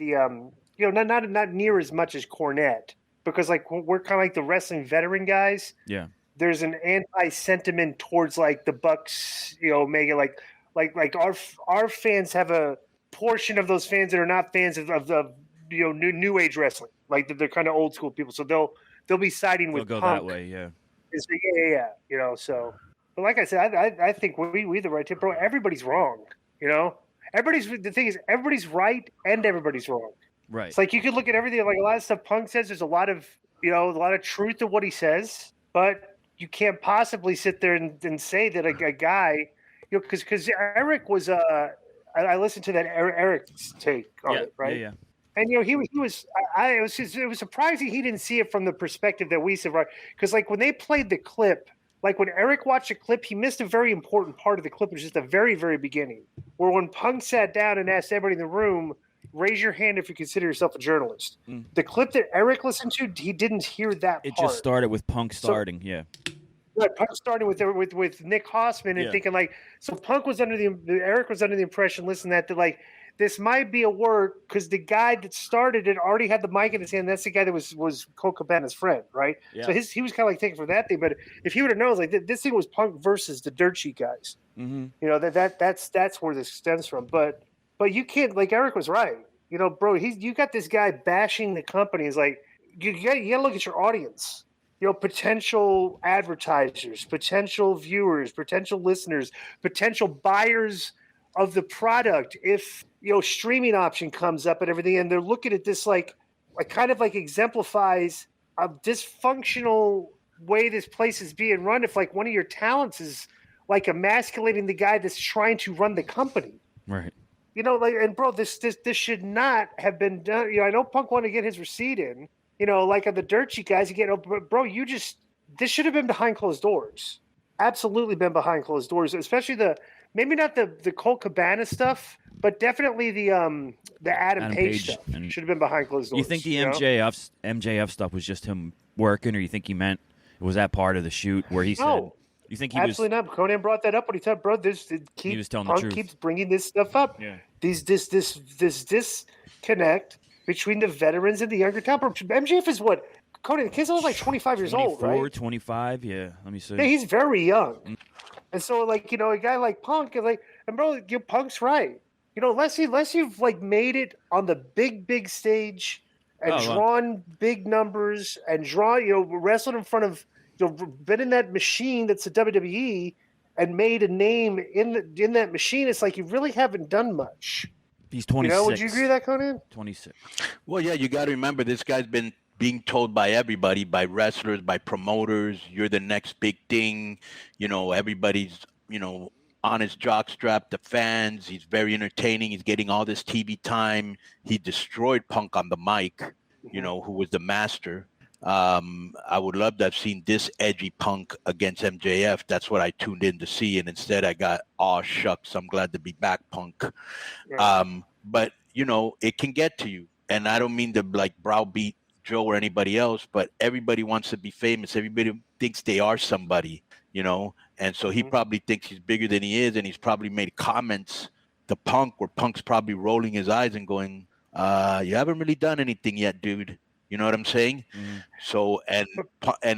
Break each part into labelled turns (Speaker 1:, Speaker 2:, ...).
Speaker 1: the not near as much as Cornette, because like we're kind of like the wrestling veteran guys.
Speaker 2: Yeah.
Speaker 1: There's an anti-sentiment towards like the Bucks, Omega, like our fans have a portion of those fans that are not fans of the new age wrestling, like they're kind of old school people, so they'll be siding with
Speaker 2: They'll go
Speaker 1: Punk.
Speaker 2: that way, yeah.
Speaker 1: Yeah. So, but like I said, I think we the right tip, bro. Everybody's wrong, the thing is everybody's right and everybody's wrong.
Speaker 2: Right.
Speaker 1: It's like you could look at everything, like a lot of stuff Punk says. There's a lot of truth to what he says, but you can't possibly sit there and say that a guy, because Eric was I listened to that Eric's take on it, right?
Speaker 2: Yeah.
Speaker 1: And he was it was surprising he didn't see it from the perspective that we said, right? Because like when they played the clip, like when Eric watched the clip, he missed a very important part of the clip, which is the very, very beginning, where when Punk sat down and asked everybody in the room, raise your hand if you consider yourself a journalist. The clip that Eric listened to, he didn't hear that
Speaker 2: It
Speaker 1: part.
Speaker 2: just started with Punk starting, yeah.
Speaker 1: Right, Punk starting with Nick Hossman and thinking like, so Punk was Eric was under the impression, listen, that like this might be a work because the guy that started it already had the mic in his hand. That's the guy that was Colt Cabana's friend, right? Yeah. So he was kind of like taking for that thing. But if he would have known, like this thing was Punk versus the Dirt Sheet guys. That's where this stems from. But you can't, like Eric was right. Bro, you got this guy bashing the company. It's like you got to look at your audience. Potential advertisers, potential viewers, potential listeners, potential buyers of the product. If streaming option comes up and everything, and they're looking at this like kind of like exemplifies a dysfunctional way this place is being run. If like one of your talents is like emasculating the guy that's trying to run the company,
Speaker 2: right?
Speaker 1: And bro, this should not have been done. I know Punk wanted to get his receipt in. Like on the Dirt Sheet guys, bro, this should have been behind closed doors. Absolutely been behind closed doors, especially maybe not the Colt Cabana stuff, but definitely the Adam Page stuff should have been behind closed doors.
Speaker 2: You think the MJF stuff was just him working, or you think he meant was that part of the shoot where he said? You think he
Speaker 1: absolutely
Speaker 2: was?
Speaker 1: Not. Conan brought that up when he said, "Bro,
Speaker 2: he was telling
Speaker 1: Punk
Speaker 2: the truth.
Speaker 1: Keeps bringing this stuff up.
Speaker 2: Yeah.
Speaker 1: This disconnect between the veterans and the younger talent. MJF is what? Conan, the kid's only like 25 years old, right?
Speaker 2: 25, yeah. Let me see.
Speaker 1: Yeah, he's very young. And so, like, a guy like Punk, and bro, Punk's right. Unless you've, like, made it on the big stage and drawn big numbers and wrestled in front of, been in that machine that's the WWE and made a name in that machine, it's like you really haven't done much.
Speaker 2: He's 26.
Speaker 1: Would you agree with that, Conan?
Speaker 2: 26.
Speaker 3: Well, yeah, you got to remember this guy's been being told by everybody, by wrestlers, by promoters, you're the next big thing. Everybody's, on his jockstrap, the fans. He's very entertaining. He's getting all this TV time. He destroyed Punk on the mic, who was the master. I would love to have seen this edgy Punk against MJF. That's what I tuned in to see. And instead I got, shucks, I'm glad to be back, Punk. Yeah. But, it can get to you. And I don't mean to like browbeat Joe or anybody else, but everybody wants to be famous. Everybody thinks they are somebody, and so he probably thinks he's bigger than he is. And he's probably made comments to Punk where Punk's probably rolling his eyes and going, you haven't really done anything yet, dude. You know what I'm saying? Mm-hmm. So, and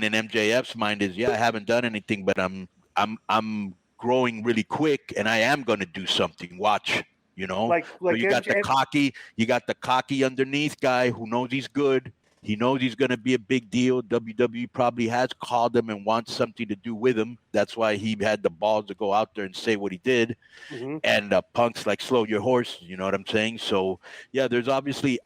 Speaker 3: in MJF's mind is, I haven't done anything, but I'm growing really quick and I am going to do something. Watch, like so you got the cocky underneath guy who knows he's good. He knows he's going to be a big deal. WWE probably has called him and wants something to do with him. That's why he had the balls to go out there and say what he did. Mm-hmm. And Punk's like, slow your horse. You know what I'm saying? So, yeah, there's obviously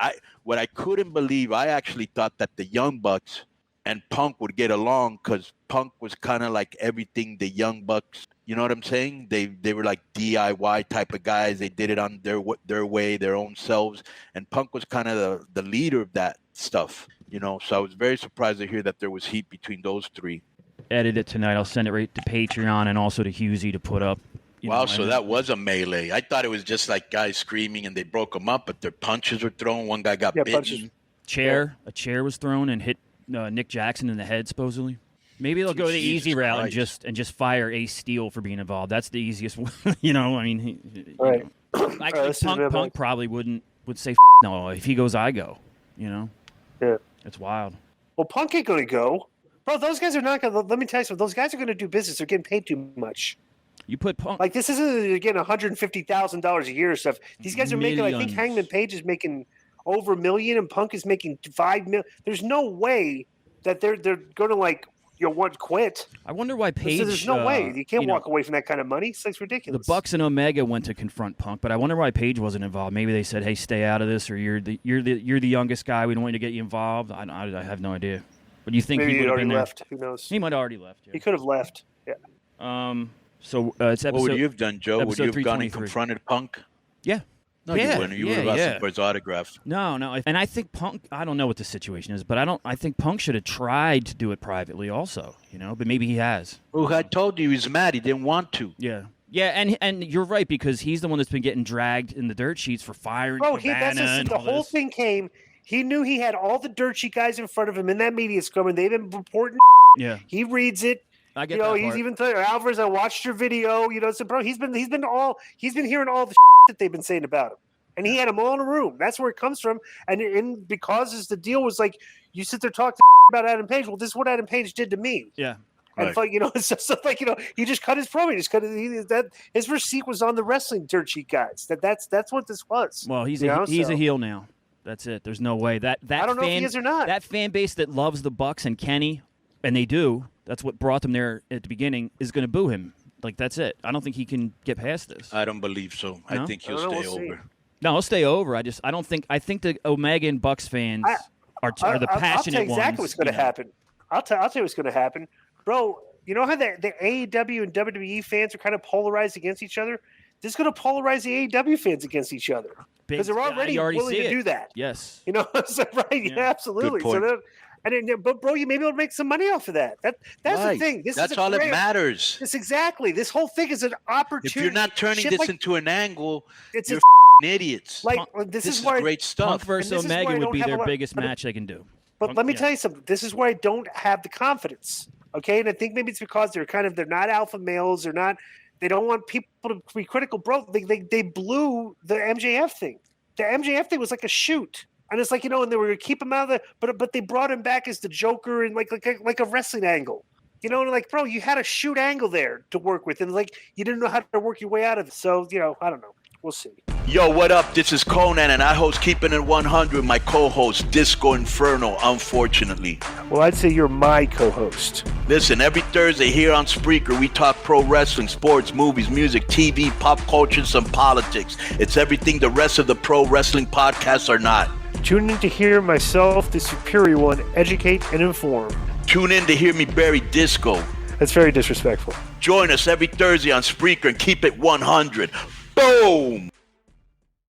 Speaker 3: what I couldn't believe. I actually thought that the Young Bucks and Punk would get along because Punk was kind of like everything the Young Bucks. You know what I'm saying? They were like DIY type of guys. They did it on their way, their own selves. And Punk was kind of the leader of that stuff, So I was very surprised to hear that there was heat between those three.
Speaker 2: Edit it tonight. I'll send it right to Patreon and also to Hughesy to put up.
Speaker 3: Wow, so that was a melee. I thought it was just like guys screaming and they broke them up, but their punches were thrown. One guy got bitten.
Speaker 2: Punches. A chair was thrown and hit Nick Jackson in the head, supposedly. Maybe they'll go the easy route and just fire Ace Steel for being involved. That's the easiest one. Punk probably wouldn't would say, no, if he goes, I go. You know?
Speaker 1: Yeah.
Speaker 2: It's wild.
Speaker 1: Well, Punk ain't going to go. Bro, those guys are not going to, let me tell you something. Those guys are going to do business. They're getting paid too much.
Speaker 2: You put Punk.
Speaker 1: Like, this isn't, again, $150,000 a year or stuff. These guys are making, I think
Speaker 2: Millions.
Speaker 1: Hangman Page is making over $1 million and Punk is making $5 million. There's no way that they're going to, like, want to quit.
Speaker 2: I wonder why Page.
Speaker 1: There's no way. You can't walk away from that kind of money. It's ridiculous.
Speaker 2: The Bucks and Omega went to confront Punk, but I wonder why Page wasn't involved. Maybe they said, "Hey, stay out of this," or "You're the youngest guy. We don't want you to get you involved." I have no idea. But you think
Speaker 1: maybe
Speaker 2: he would have
Speaker 1: already
Speaker 2: been there?
Speaker 1: left? Who knows?
Speaker 2: He might have already left. Yeah.
Speaker 1: He could have left. Yeah.
Speaker 2: So it's episode.
Speaker 3: What would you have done, Joe? Would you have gone and
Speaker 2: 323.
Speaker 3: confronted Punk?
Speaker 2: Yeah.
Speaker 3: No,
Speaker 2: Yeah,
Speaker 3: you wouldn't. You would have
Speaker 2: yeah,
Speaker 3: asked
Speaker 2: yeah.
Speaker 3: him for his autograph.
Speaker 2: No. And I think Punk. I don't know what the situation is, but I think Punk should have tried to do it privately, also. You know, but maybe he has.
Speaker 3: Well, I told you he was mad. He didn't want to.
Speaker 2: Yeah. Yeah, and you're right, because he's the one that's been getting dragged in the dirt sheets for firing Cabana and
Speaker 1: the
Speaker 2: all
Speaker 1: whole
Speaker 2: this.
Speaker 1: thing came. He knew he had all the dirt sheet guys in front of him in that media scrum, and they've been reporting.
Speaker 2: Yeah.
Speaker 1: He reads it.
Speaker 2: I get
Speaker 1: You know,
Speaker 2: that
Speaker 1: he's
Speaker 2: part.
Speaker 1: even telling Alvarez, I watched your video. You know, so bro, he's been hearing all the that they've been saying about him, and he had them all in a room. That's where it comes from. And because the deal was like, you sit there talking about Adam Page. Well, this is what Adam Page did to me.
Speaker 2: Yeah.
Speaker 1: And like, you know, it's just like, you know, he just cut his promo. He just cut his receipt was on the wrestling dirt sheet guys. That's what this was.
Speaker 2: Well, he's
Speaker 1: you
Speaker 2: a
Speaker 1: know,
Speaker 2: he's a heel now. That's it. There's no way that
Speaker 1: I don't know if he is or not.
Speaker 2: That fan base that loves the Bucks and Kenny, and they do. That's what brought them there at the beginning. Is going to boo him. Like, that's it. I don't think he can get past this.
Speaker 3: I don't believe so.
Speaker 2: No?
Speaker 3: I think he'll
Speaker 1: I don't know,
Speaker 3: stay
Speaker 1: we'll see.
Speaker 3: over.
Speaker 2: No, he'll stay over. I don't think. I think the Omega and Bucks fans are the passionate
Speaker 1: I'll tell you exactly
Speaker 2: ones.
Speaker 1: what's going to happen. I'll tell you what's going to happen, bro. You know how the AEW and WWE fans are kind of polarized against each other? This is going to polarize the AEW fans against each other because they're already willing to do that.
Speaker 2: Yes.
Speaker 1: You know, so, right? Yeah, absolutely.
Speaker 3: Good point.
Speaker 1: But bro, you maybe able to make some money off of that. That's
Speaker 3: Right.
Speaker 1: the thing.
Speaker 3: That's all that matters.
Speaker 1: This exactly. This whole thing is an opportunity.
Speaker 3: If you're not turning
Speaker 1: Shit
Speaker 3: this
Speaker 1: like-
Speaker 3: into an angle,
Speaker 1: it's
Speaker 3: you're
Speaker 1: a,
Speaker 3: idiots.
Speaker 1: like this
Speaker 3: this
Speaker 1: is
Speaker 3: is
Speaker 1: where
Speaker 3: great
Speaker 2: Punk
Speaker 3: stuff.
Speaker 2: versus
Speaker 1: and this is where I
Speaker 2: Omega would
Speaker 1: don't
Speaker 2: be
Speaker 1: have a
Speaker 2: their
Speaker 1: lot-
Speaker 2: biggest
Speaker 1: but-
Speaker 2: match they can do.
Speaker 1: But
Speaker 2: Punk-
Speaker 1: let me
Speaker 2: yeah.
Speaker 1: tell you something. This is where I don't have the confidence. Okay, and I think maybe it's because they're not alpha males. They don't want people to be critical. Bro, they blew the MJF thing. The MJF thing was like a shoot, and it's like, you know, and they were going to keep him out of the, but they brought him back as the Joker and like a wrestling angle. You know, and like, bro, you had a shoot angle there to work with, and like you didn't know how to work your way out of it. So, you know, I don't know. We'll see.
Speaker 3: Yo, what up? This is Konnan, and I host Keeping It 100. My co-host Disco Inferno, unfortunately.
Speaker 1: Well, I'd say you're my co-host.
Speaker 3: Listen, every Thursday here on Spreaker, we talk pro wrestling, sports, movies, music, TV, pop culture, and some politics. It's everything the rest of the pro wrestling podcasts are not.
Speaker 1: Tune in to hear myself, the superior one, educate and inform.
Speaker 3: Tune in to hear me bury Disco.
Speaker 1: That's very disrespectful.
Speaker 3: Join us every Thursday on Spreaker and keep it 100. Boom!